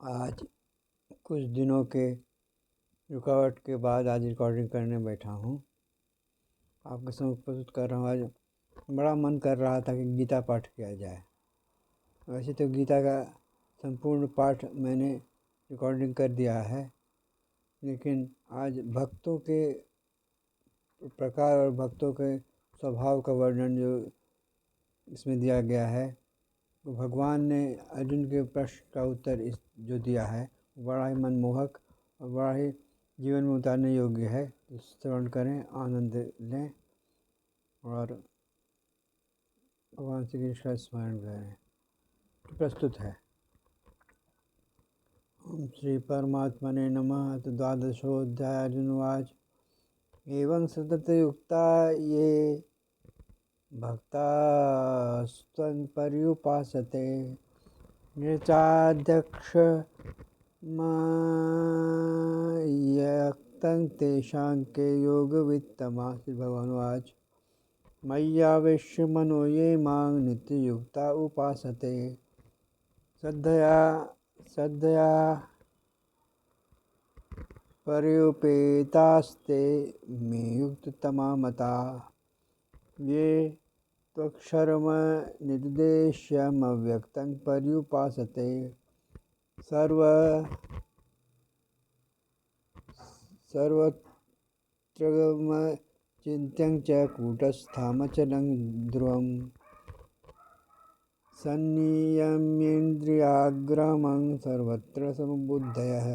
आज कुछ दिनों के रुकावट के बाद आज रिकॉर्डिंग करने बैठा हूँ। आपके समक्ष प्रस्तुत कर रहा हूँ। आज बड़ा मन कर रहा था कि गीता पाठ किया जाए। वैसे तो गीता का संपूर्ण पाठ मैंने रिकॉर्डिंग कर दिया है, लेकिन आज भक्तों के प्रकार और भक्तों के स्वभाव का वर्णन जो इसमें दिया गया है, तो भगवान ने अर्जुन के प्रश्न का उत्तर इस जो दिया है बड़ा ही मनमोहक और बड़ा ही जीवन में उतारने योग्य है। श्रवण करें, आनंद लें और भगवान श्री कृष्ण का स्मरण करें। तो प्रस्तुत है। ओम श्री परमात्मने नमः। तो द्वादशोऽध्याय। अर्जुनवाच एवं सततयुक्ता ये भक्तास्त्वं पर्युपासते नृचाध्यक्ष मय्यक्तं तेषां के योगवित्तमा। श्री भगवानुवाच मय्यावेश्य मनो ये मां नित्ययुक्ता उपासते श्रद्धया पर्युपेतास्ते मे युक्ततमा मता ये त्वक्षरमनिर्देश्यमव्यक्तं पर्युपासते सर्वत्रगमचिन्त्यं च कूटस्थमचलं ध्रुवं सन्नियम्येन्द्रियाग्रामं सर्वत्र समबुद्धयः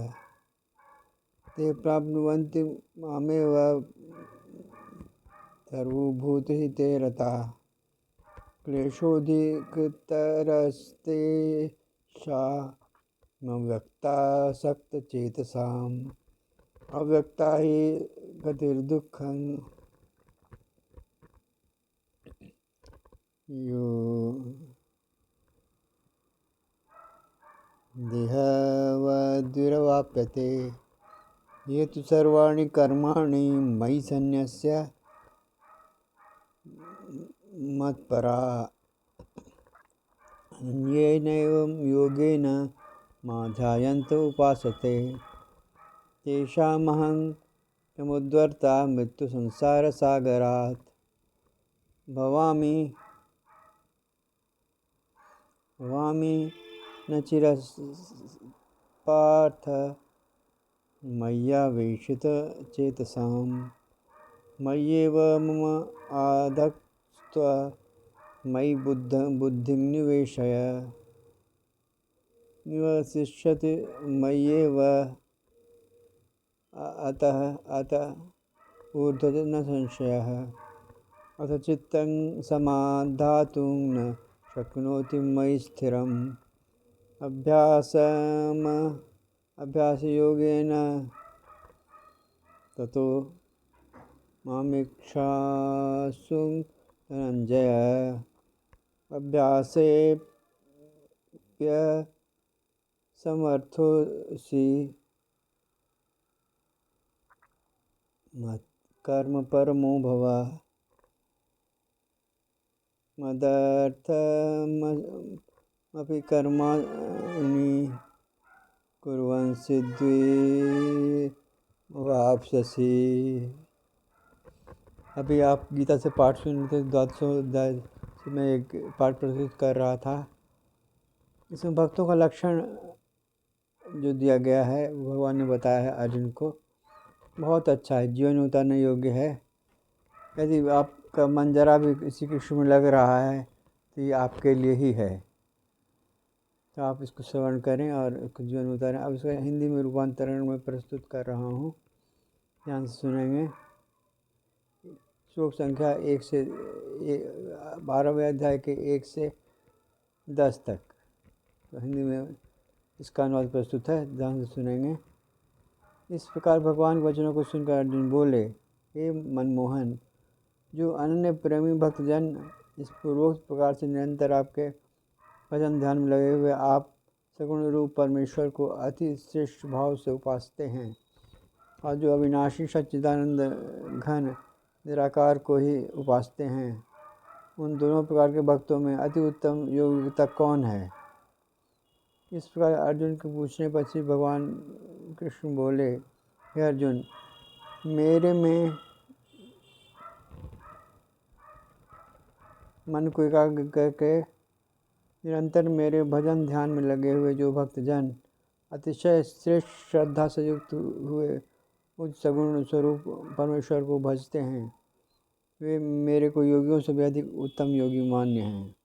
ते प्राप्नुवन्ति मामेव सर्वभूतहिते रताः क्लेशोऽधिकतरस्तेषामव्यक्तासक्तचेतसाम् अव्यक्ता हि गतिर्दुःखं यो देहवद्विरवाप्यते ये तु सर्वाणि कर्माणि मयि सन्न्यस्य मत्परा अन्येनैवं योगेन मां ध्यायन्त उपासते तेषामहं समुद्धर्ता मृत्युसंसारसागरात् भवामि न चिरपार्थ मय्यावेशितचेतसां मय्येव मम आधत्स्व मयि बुद्धिं निवसिष्यति मय्येव अत ऊर्ध्वं न संशयः अथ चित्तं समाधातुं न शक्नोति मयि स्थिरम् अभ्यासयोगेन ततो मामिच्छासु धनञ्जय अभ्यासेऽप्यसमर्थोऽसि मत्कर्म परमो भव मदर्थमपि कर्माणि कुर्वन् सिद्धिमवाप्स्यसि। अभी आप गीता से पाठ सुन रहे थे। द्वादशोध्याय से मैं एक पाठ प्रस्तुत कर रहा था। इसमें भक्तों का लक्षण जो दिया गया है भगवान ने बताया है अर्जुन को, बहुत अच्छा है, जीवन में उतारने योग्य है। यदि आपका मन जरा भी किसी कृष्ण में लग रहा है तो ये आपके लिए ही है, तो आप इसको श्रवण करें और इसको जीवन में उतारें। अब इसका हिंदी में रूपांतरण में प्रस्तुत कर रहा हूँ, ध्यान से सुनेंगे। श्लोक संख्या 1 से 12वें अध्याय के 1 से 10 तक तो हिंदी में इसका अनुवाद प्रस्तुत है, ध्यान से सुनेंगे। इस प्रकार भगवान के वचनों को सुनकर अर्जुन बोले, हे मनमोहन, जो अनन्य प्रेमी भक्तजन इस पूर्वोक्त प्रकार से निरंतर आपके भजन ध्यान में लगे हुए आप सगुण रूप परमेश्वर को अति श्रेष्ठ भाव से उपासते हैं और जो अविनाशी सच्चिदानंद घन निराकार को ही उपासते हैं, उन दोनों प्रकार के भक्तों में अति उत्तम योग्यता कौन है? इस प्रकार अर्जुन के पूछने पर श्री भगवान कृष्ण बोले, हे अर्जुन, मेरे में मन को एकाग्र करके निरंतर मेरे भजन ध्यान में लगे हुए जो भक्तजन अतिशय श्रेष्ठ श्रद्धा से युक्त हुए उच्च सगुण स्वरूप परमेश्वर को भजते हैं, वे मेरे को योगियों से भी अधिक उत्तम योगी मान्य हैं,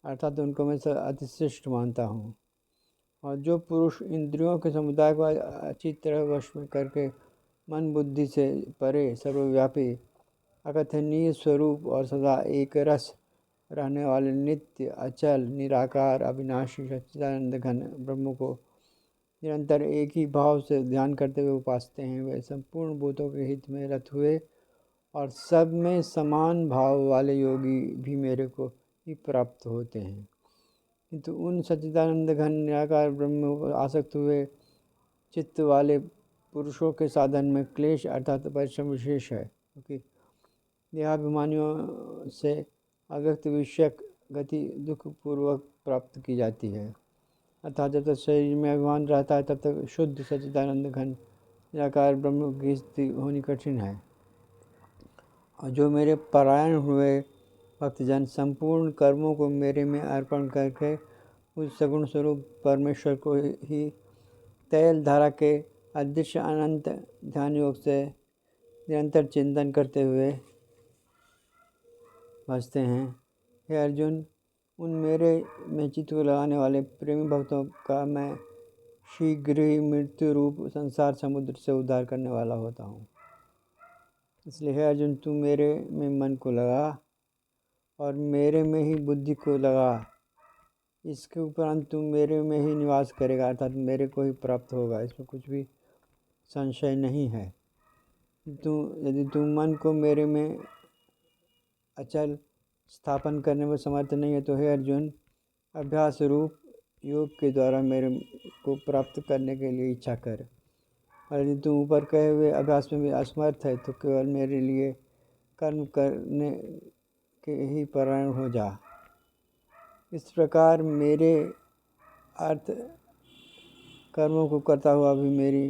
अर्थात उनको मैं अतिश्रेष्ठ मानता हूँ। और जो पुरुष इंद्रियों के समुदाय को अच्छी तरह वश में करके मन बुद्धि से परे सर्वव्यापी अकथनीय स्वरूप और सदा एक रस रहने वाले नित्य अचल निराकार अविनाशी सच्चिदानंद घन ब्रह्म को निरंतर एक ही भाव से ध्यान करते हुए उपासते हैं, वे संपूर्ण भूतों के हित में रत हुए और सब में समान भाव वाले योगी भी मेरे को ही प्राप्त होते हैं। किंतु उन सच्चिदानंद घन निराकार ब्रह्म को आसक्त हुए चित्त वाले पुरुषों के साधन में क्लेश अर्थात परिश्रम विशेष है, क्योंकि देहाभिमानियों से अव्यक्त विषयक गति दुख पूर्वक प्राप्त की जाती है, अर्थात जब तक शरीर में अभिमान रहता है तब तक शुद्ध सच्चिदानंद घन निराकार ब्रह्म की स्थिति होनी कठिन है। और जो मेरे परायण हुए भक्तजन संपूर्ण कर्मों को मेरे में अर्पण करके उस सगुण स्वरूप परमेश्वर को ही तैल धारा के अदृश्य अनंत ध्यान योग से निरंतर चिंतन करते हुए भजते हैं, हे अर्जुन, उन मेरे में चित्त को लगाने वाले प्रेमी भक्तों का मैं शीघ्र ही मृत्यु रूप संसार समुद्र से उद्धार करने वाला होता हूँ। इसलिए हे अर्जुन, तू मेरे में मन को लगा और मेरे में ही बुद्धि को लगा, इसके उपरांत तू मेरे में ही निवास करेगा, अर्थात मेरे को ही प्राप्त होगा, इसमें कुछ भी संशय नहीं है। यदि तू मन को मेरे में अचल स्थापन करने में समर्थ नहीं है तो हे अर्जुन, अभ्यास रूप योग के द्वारा मेरे को प्राप्त करने के लिए इच्छा कर। और यदि तू ऊपर कहे हुए अभ्यास में भी असमर्थ है तो केवल मेरे लिए कर्म करने के ही परायण हो जा। इस प्रकार मेरे अर्थ कर्मों को करता हुआ भी मेरी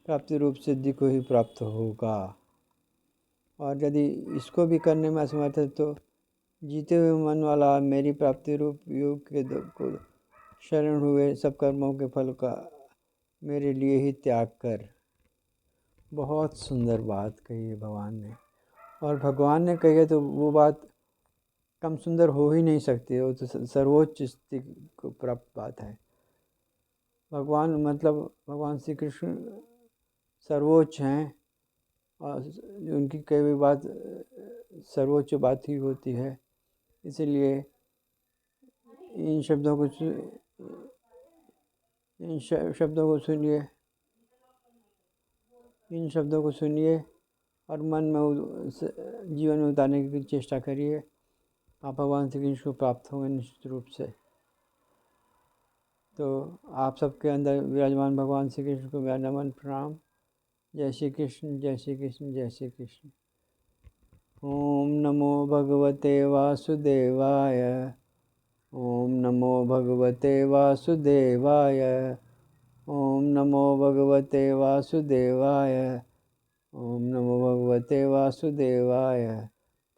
प्राप्ति रूप सिद्धि को ही प्राप्त होगा। और यदि इसको भी करने में असमर्थ है तो जीते हुए मन वाला मेरी प्राप्ति रूप योग के को शरण हुए सब कर्मों के फल का मेरे लिए ही त्याग कर। बहुत सुंदर बात कही है भगवान ने, और भगवान ने कही है तो वो बात कम सुंदर हो ही नहीं सकती, वो तो सर्वोच्च स्थिति को प्राप्त बात है। भगवान मतलब भगवान श्री कृष्ण सर्वोच्च हैं और उनकी कही हुई बात सर्वोच्च बात ही होती है। इसलिए इन शब्दों को सुनिए और मन में जीवन में उतारने की चेष्टा करिए, आप भगवान श्री कृष्ण को प्राप्त होंगे निश्चित रूप से। तो आप सबके अंदर विराजमान भगवान श्री कृष्ण को मेरा नमन प्रणाम। जय श्री कृष्ण, जय श्री कृष्ण, जय श्री कृष्ण। ओम नमो भगवते वासुदेवाय, ओम नमो भगवते वासुदेवाय, ओम नमो भगवते वासुदेवाय, ओम नमो भगवते वासुदेवाय।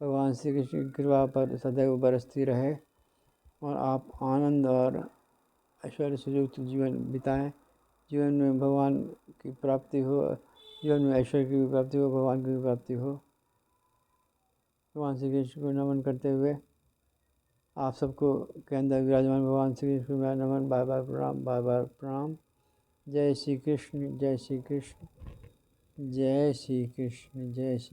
भगवान श्री कृष्ण की कृपा पर सदैव बरसती रहे और आप आनंद और ऐश्वर्य से युक्त जीवन बिताएं। जीवन में भगवान की प्राप्ति हो, जीवन में ऐश्वर्य की भी प्राप्ति हो, भगवान की भी प्राप्ति हो। भगवान श्री कृष्ण को नमन करते हुए आप सबको के अंदर विराजमान भगवान श्री कृष्ण को मेरा नमन, बार बार प्रणाम, बार बार प्रणाम। जय श्री कृष्ण, जय श्री कृष्ण, जय श्री कृष्ण, जय श्री